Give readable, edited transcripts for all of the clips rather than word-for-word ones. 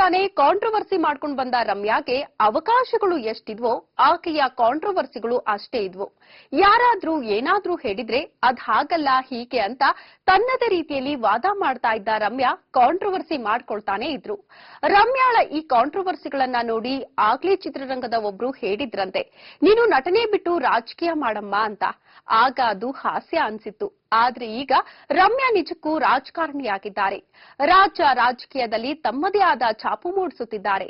ತಾನೇ ಕಾಂಟ್ರವರ್ಸಿ ಮಾಡ್ಕೊಂಡು ಬಂದ ರಮ್ಯಾಗೆ ಅವಕಾಶಗಳು ಎಷ್ಟಿದ್ವೋ ಆಕೆಯ ಕಾಂಟ್ರವರ್ಸಿಗಳು ಅಷ್ಟೇ ಇದ್ವು. ಯಾರಾದ್ರೂ ಏನಾದ್ರೂ ಹೇಳಿದ್ರೆ ಅದ್ ಹಾಗಲ್ಲ ಹೀಗೆ ಅಂತ ತನ್ನದೇ ರೀತಿಯಲ್ಲಿ ವಾದ ಮಾಡ್ತಾ ಇದ್ದ ರಮ್ಯಾ ಕಾಂಟ್ರವರ್ಸಿ ಮಾಡ್ಕೊಳ್ತಾನೆ ಇದ್ರು. ರಮ್ಯಾಳ ಈ ಕಾಂಟ್ರವರ್ಸಿಗಳನ್ನ ನೋಡಿ ಆಗ್ಲೇ ಚಿತ್ರರಂಗದ ಒಬ್ರು ಹೇಳಿದ್ರಂತೆ, ನೀನು ನಟನೆ ಬಿಟ್ಟು ರಾಜಕೀಯ ಮಾಡಮ್ಮ ಅಂತ. ಆಗ ಅದು ಹಾಸ್ಯ ಅನ್ಸಿತ್ತು. ಆದ್ರೆ ಈಗ ರಮ್ಯಾ ನಿಜಕ್ಕೂ ರಾಜಕಾರಣಿಯಾಗಿದ್ದಾರೆ. ರಾಜಕೀಯದಲ್ಲಿ ತಮ್ಮದೇ ಆದ ಛಾಪು ಮೂಡಿಸುತ್ತಿದ್ದಾರೆ.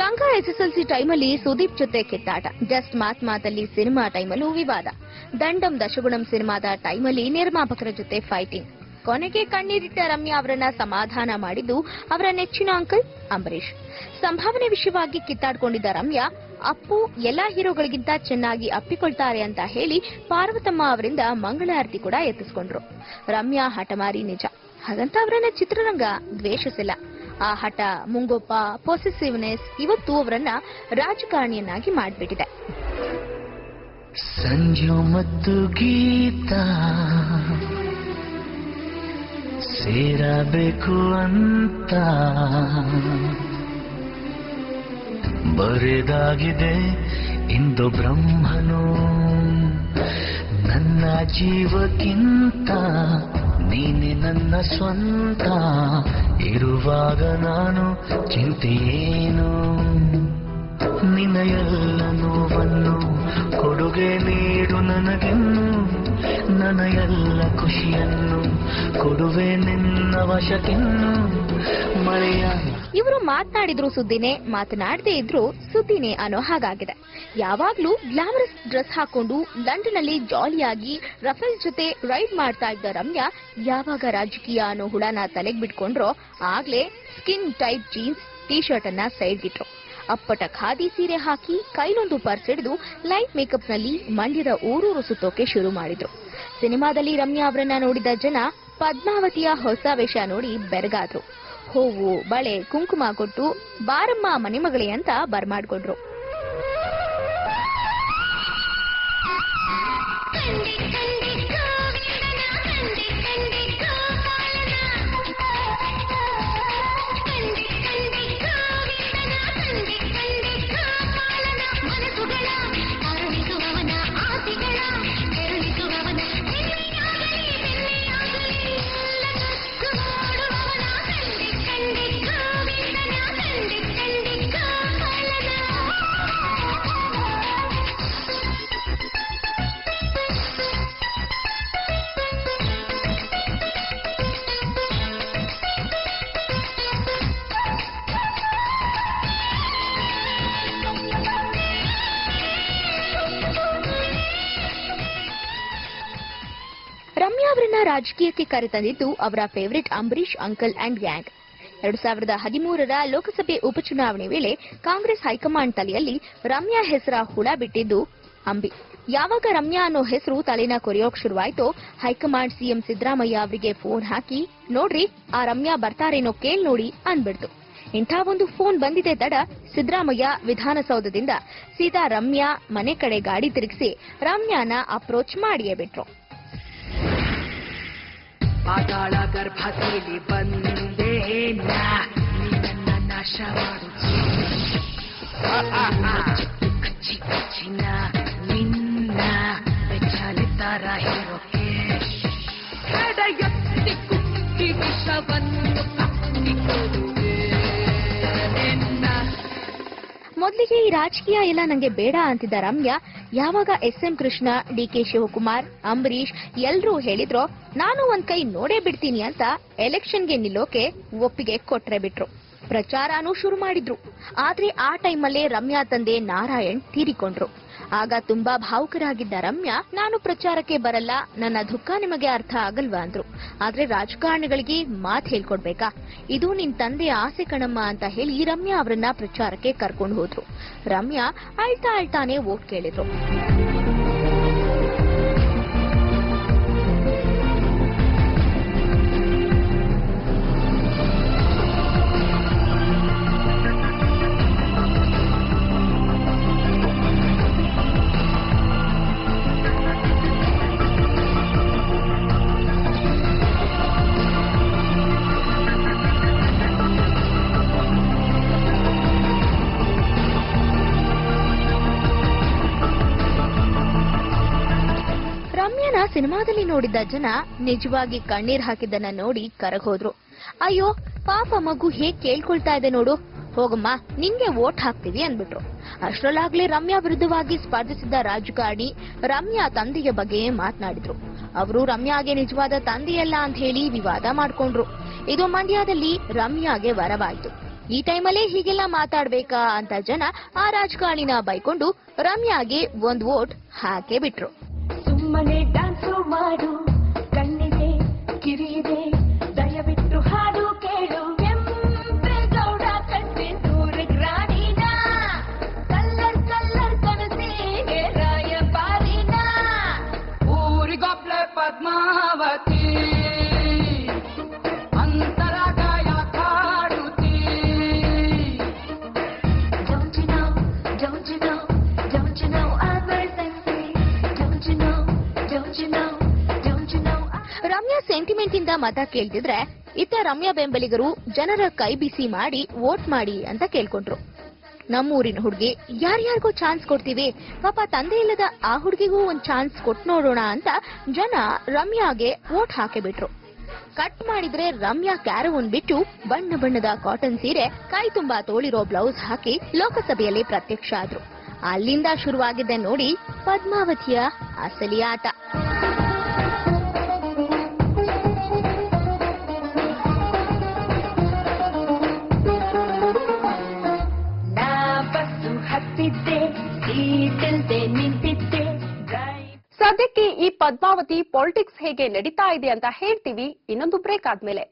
ರಂಗ ಎಸ್ಎಸ್ಎಲ್ಸಿ ಟೈಮಲ್ಲಿ ಸುದೀಪ್ ಜೊತೆ ಕಿತ್ತಾಟ, ಜಸ್ಟ್ ಮಾತಲ್ಲಿ ಸಿನಿಮಾ ಟೈಮಲ್ಲೂ ವಿವಾದ, ದಂಡಂ ದಶಗುಣಂ ಸಿನಿಮಾದ ಟೈಮಲ್ಲಿ ನಿರ್ಮಾಪಕರ ಜೊತೆ ಫೈಟಿಂಗ್. ಕೊನೆಗೆ ಕಣ್ಣೀರಿಟ್ಟ ರಮ್ಯಾ ಅವರನ್ನ ಸಮಾಧಾನ ಮಾಡಿದ್ದು ಅವರ ನೆಚ್ಚಿನ ಅಂಕಲ್ ಅಂಬರೀಶ್. ಸಂಭಾವನೆ ವಿಷಯವಾಗಿ ಕಿತ್ತಾಡ್ಕೊಂಡಿದ್ದ ರಮ್ಯಾ, ಅಪ್ಪು ಎಲ್ಲಾ ಹೀರೋಗಳಿಗಿಂತ ಚೆನ್ನಾಗಿ ಅಪ್ಪಿಕೊಳ್ತಾರೆ ಅಂತ ಹೇಳಿ ಪಾರ್ವತಮ್ಮ ಅವರಿಂದ ಮಂಗಳಾರತಿ ಕೂಡ ಎತ್ತಿಸ್ಕೊಂಡ್ರು. ರಮ್ಯಾ ಹಠಮಾರಿ ನಿಜ, ಹಾಗಂತ ಅವರನ್ನ ಚಿತ್ರರಂಗ ದ್ವೇಷಿಸಿಲ್ಲ. ಆ ಹಠ, ಮುಂಗೋಪ, ಪೊಸೆಸಿವ್ನೆಸ್ ಇವತ್ತು ಅವರನ್ನ ರಾಜಕಾರಣಿಯನ್ನಾಗಿ ಮಾಡಿಬಿಟ್ಟಿದೆ. ಸಂಜು ಮತ್ತು ಗೀತಾ ಸೇರಬೇಕು ಅಂತ ಬರೆದಾಗಿದೆ ಇಂದು ಬ್ರಹ್ಮನು. ನನ್ನ ಜೀವಕ್ಕಿಂತ ನೀನೆ ನನ್ನ ಸ್ವಂತ, ಇರುವಾಗ ನಾನು ಚಿಂತೆಯೇನು. ನಿನ್ನ ಎಲ್ಲ ನೋವನ್ನು ಕೊಡುಗೆ ನೀಡು ನನಗೆನ್ನು, ನನ್ನ ಎಲ್ಲ ಖುಷಿಯನ್ನು ಕೊಡುವೆ ನಿನ್ನ ವಶಕ್ಕೆನ್ನು. ಮಳೆಯ ಇವರು ಮಾತನಾಡಿದ್ರು ಸುದ್ದಿನೇ, ಮಾತನಾಡದೇ ಇದ್ರು ಸುದ್ದಿನೇ ಅನ್ನೋ ಹಾಗಾಗಿದೆ. ಯಾವಾಗ್ಲೂ ಗ್ಲಾಮರಸ್ ಡ್ರೆಸ್ ಹಾಕೊಂಡು ಲಂಡನ್ನಲ್ಲಿ ಜಾಲಿಯಾಗಿ ರಫೇಲ್ ಜೊತೆ ರೈಡ್ ಮಾಡ್ತಾ ಇದ್ದ ರಮ್ಯಾ ಯಾವಾಗ ರಾಜಕೀಯ ಅನ್ನೋ ಹುಳನ ತಲೆಗೆ ಬಿಟ್ಕೊಂಡ್ರೋ ಆಗ್ಲೇ skin tight jeans T shirt ಅನ್ನ ಸೈಡ್ಗಿಟ್ರು. ಅಪ್ಪಟ ಖಾದಿ ಸೀರೆ ಹಾಕಿ ಕೈಲೊಂದು ಪರ್ಸ್ ಹಿಡಿದು ಲೈಟ್ ಮೇಕಪ್ ನಲ್ಲಿ ಮಂಡ್ಯದ ಊರೂರು ಸುತ್ತೋಕೆ ಶುರು ಮಾಡಿದ್ರು. ಸಿನಿಮಾದಲ್ಲಿ ರಮ್ಯಾ ಅವರನ್ನ ನೋಡಿದ ಜನ ಪದ್ಮಾವತಿಯ ಹೊಸ ವೇಷ ನೋಡಿ ಬೆರಗಾದ್ರು. ಹೂವು, ಬಳೆ, ಕುಂಕುಮ ಕೊಟ್ಟು ಬಾರಮ್ಮ ಮನೆಮಗಳೇ ಅಂತ ಬರ್ಮಾಡ್ಕೊಂಡ್ರು. ರಮ್ಯಾ ಅವರನ್ನ ರಾಜಕೀಯಕ್ಕೆ ಕರೆತಂದಿದ್ದು ಅವರ favourite Ambareesh uncle and gang. 2013ರ ಲೋಕಸಭೆ ಉಪಚುನಾವಣೆ ವೇಳೆ ಕಾಂಗ್ರೆಸ್ ಹೈಕಮಾಂಡ್ ತಲೆಯಲ್ಲಿ ರಮ್ಯಾ ಹೆಸರ ಹುಳ ಬಿಟ್ಟಿದ್ದು ಅಂಬಿ. ಯಾವಾಗ ರಮ್ಯಾ ಅನ್ನೋ ಹೆಸರು ತಲೆನ ಕೊರೆಯೋಕ್ ಶುರುವಾಯ್ತೋ ಹೈಕಮಾಂಡ್ ಸಿಎಂ ಸಿದ್ದರಾಮಯ್ಯ ಅವರಿಗೆ ಫೋನ್ ಹಾಕಿ, ನೋಡ್ರಿ ಆ ರಮ್ಯಾ ಬರ್ತಾರೇನೋ ಕೇಳ್ ನೋಡಿ ಅಂದ್ಬಿಡ್ತು. ಇಂಥ ಒಂದು ಫೋನ್ ಬಂದಿದೆ ತಡ ಸಿದ್ದರಾಮಯ್ಯ ವಿಧಾನಸೌಧದಿಂದ ಸೀದಾ ರಮ್ಯಾ ಮನೆ ಕಡೆ ಗಾಡಿ ತಿರುಗಿಸಿ ರಮ್ಯಾನ ಅಪ್ರೋಚ್ ಮಾಡಿಯೇ ಬಿಟ್ರು. ಪಾತಾಳ ಗರ್ಭದಲ್ಲಿ ಬಂದೆ ನನ್ನ ನಾಶ ಮಾಡು ನಿನ್ನ ಬೆಚ್ಚಲಿತಾರ ಹೀರೋಕೆ ಎತ್ತಿ ಕುಟ್ಟಿ ವಿಷವನ್ನು ಕಟ್ಟಿಕೊಡುವೆ ನಿನ್ನ. ಮೊದಲಿಗೆ ಈ ರಾಜಕೀಯ ಎಲ್ಲ ನಂಗೆ ಬೇಡ ಅಂತಿದ್ದ ರಮ್ಯಾ ಯಾವಾಗ ಎಸ್.ಎಂ. ಕೃಷ್ಣ, ಡಿ.ಕೆ. ಶಿವಕುಮಾರ್, ಅಂಬರೀಶ್ ಎಲ್ರೂ ಹೇಳಿದ್ರೋ ನಾನು ಒಂದ್ ಕೈ ನೋಡೇ ಬಿಡ್ತೀನಿ ಅಂತ ಎಲೆಕ್ಷನ್ಗೆ ನಿಲ್ಲೋಕೆ ಒಪ್ಪಿಗೆ ಕೊಟ್ರೆ ಬಿಟ್ರು. ಪ್ರಚಾರನೂ ಶುರು ಮಾಡಿದ್ರು. ಆದ್ರೆ ಆ ಟೈಮಲ್ಲೇ ರಮ್ಯಾ ತಂದೆ ನಾರಾಯಣ್ ತೀರಿಕೊಂಡ್ರು. ಆಗ ತುಂಬಾ ಭಾವುಕರಾಗಿದ್ದ ರಮ್ಯಾ, ನಾನು ಪ್ರಚಾರಕ್ಕೆ ಬರಲ್ಲ, ನನ್ನ ದುಃಖ ನಿಮಗೆ ಅರ್ಥ ಆಗಲ್ವಾ ಅಂದ್ರು. ಆದ್ರೆ ರಾಜಕಾರಣಿಗಳಿಗೆ ಮಾತ್ ಹೇಳ್ಕೊಡ್ಬೇಕಾ, ಇದು ನಿನ್ ತಂದೆ ಆಸೆ ಕಣಮ್ಮ ಅಂತ ಹೇಳಿ ರಮ್ಯಾ ಅವರನ್ನ ಪ್ರಚಾರಕ್ಕೆ ಕರ್ಕೊಂಡು ಹೋದ್ರು. ರಮ್ಯಾ ಅಳ್ತಾನೆ ಓಟ್ ಕೇಳಿದ್ರು. ಸಿನಿಮಾದಲ್ಲಿ ನೋಡಿದ್ದ ಜನ ನಿಜವಾಗಿ ಕಣ್ಣೀರ್ ಹಾಕಿದ್ದನ್ನ ನೋಡಿ ಕರಗೋದ್ರು. ಅಯ್ಯೋ ಪಾಪ ಮಗು ಹೇಗ್ ಕೇಳ್ಕೊಳ್ತಾ ಇದೆ ನೋಡು, ಹೋಗಮ್ಮ ನಿನ್ಗೆ ವೋಟ್ ಹಾಕ್ತೀವಿ ಅಂದ್ಬಿಟ್ರು. ಅಷ್ಟರಲ್ಲಾಗ್ಲೇ ರಮ್ಯಾ ವಿರುದ್ಧವಾಗಿ ಸ್ಪರ್ಧಿಸಿದ್ದ ರಾಜಕಾರಣಿ ರಮ್ಯಾ ತಂದೆಯ ಬಗ್ಗೆ ಮಾತನಾಡಿದ್ರು. ಅವರು ರಮ್ಯಾಗೆ ನಿಜವಾದ ತಂದೆಯಲ್ಲ ಅಂತ ಹೇಳಿ ವಿವಾದ ಮಾಡ್ಕೊಂಡ್ರು. ಇದು ಮಂಡ್ಯದಲ್ಲಿ ರಮ್ಯಾಗೆ ವರವಾಯ್ತು. ಈ ಟೈಮಲ್ಲೇ ಹೀಗೆಲ್ಲ ಮಾತಾಡ್ಬೇಕಾ ಅಂತ ಜನ ಆ ರಾಜಕಾರಣಿನ ಬೈಕೊಂಡು ರಮ್ಯಾಗೆ ಒಂದ್ ವೋಟ್ ಹಾಕೇ ಬಿಟ್ರು. ಸುಮ್ಮನೆ ಡ್ಯಾನ್ಸು ಮಾಡು, ಕಣ್ಣಿದೆ ಕಿರಿಯಿದೆ, ದಯವಿಟ್ಟು ಹಾಡು ಕೇಳು, ಕೆಂಪೇಗೌಡ ಕಣ್ಣಿಂದೂರ ಗ್ರಾಣಿನ, ಕಲ್ಲರ್ ಕಲ್ಲರ್ ಕನಸಿಗೆ ರಾಯಪಾರಿನ, ಊರಿಗೊಬ್ಳೆ Padmavati ಅಂತರಗಾಯ ಕಾಡುತ್ತೀ. don't you know, don't you know, don't you know I'm very sexy, don't you know, don't you know, don't you know Ramya sentiment ಇಂದ ಮತ ಕೇಳ್ತಿದ್ರೆ ಇತ್ತ ರಮ್ಯಾ ಬೆಂಬಲಿಗರು ಜನರ ಕೈ ಬಿಸಿ ಮಾಡಿ ವೋಟ್ ಮಾಡಿ ಅಂತ ಕೇಳ್ಕೊಂಡ್ರು. ನಮ್ಮೂರಿನ ಹುಡುಗಿ ಯಾರ್ಯಾರಿಗೂ ಚಾನ್ಸ್ ಕೊಡ್ತೀವಿ, ಪಾಪ ತಂದೆ ಇಲ್ಲದ ಆ ಹುಡುಗಿಗೂ ಒಂದ್ ಚಾನ್ಸ್ ಕೊಟ್ ನೋಡೋಣ ಅಂತ ಜನ ರಮ್ಯಾಗೆ ವೋಟ್ ಹಾಕಿಬಿಟ್ರು. ಕಟ್ ಮಾಡಿದ್ರೆ ರಮ್ಯಾ ಕ್ಯಾರವನ್ ಬಿಟ್ಟು ಬಣ್ಣ ಬಣ್ಣದ ಕಾಟನ್ ಸೀರೆ, ಕೈ ತುಂಬಾ ತೋಳಿರೋ ಬ್ಲೌಸ್ ಹಾಕಿ ಲೋಕಸಭೆಯಲ್ಲಿ ಪ್ರತ್ಯಕ್ಷ ಆದ್ರು. ಅಲ್ಲಿಂದ ಶುರುವಾಗಿದ್ದೆ ನೋಡಿ ಪದ್ಮಾವತಿಯ ಅಸಲಿ ಆಟ. ನಾ ಬಸ್ಸು ಹತ್ತಿದ್ದೆ, ಸೀಟಿಲ್ದೆ ನಿಂತಿದ್ದೆ, ಸದ್ಯಕ್ಕೆ ಈ ಪದ್ಮಾವತಿ ಪಾಲಿಟಿಕ್ಸ್ ಹೇಗೆ ನಡೀತಾ ಇದೆ ಅಂತ ಹೇಳ್ತೀವಿ ಇನ್ನೊಂದು ಬ್ರೇಕ್ ಆದ್ಮೇಲೆ.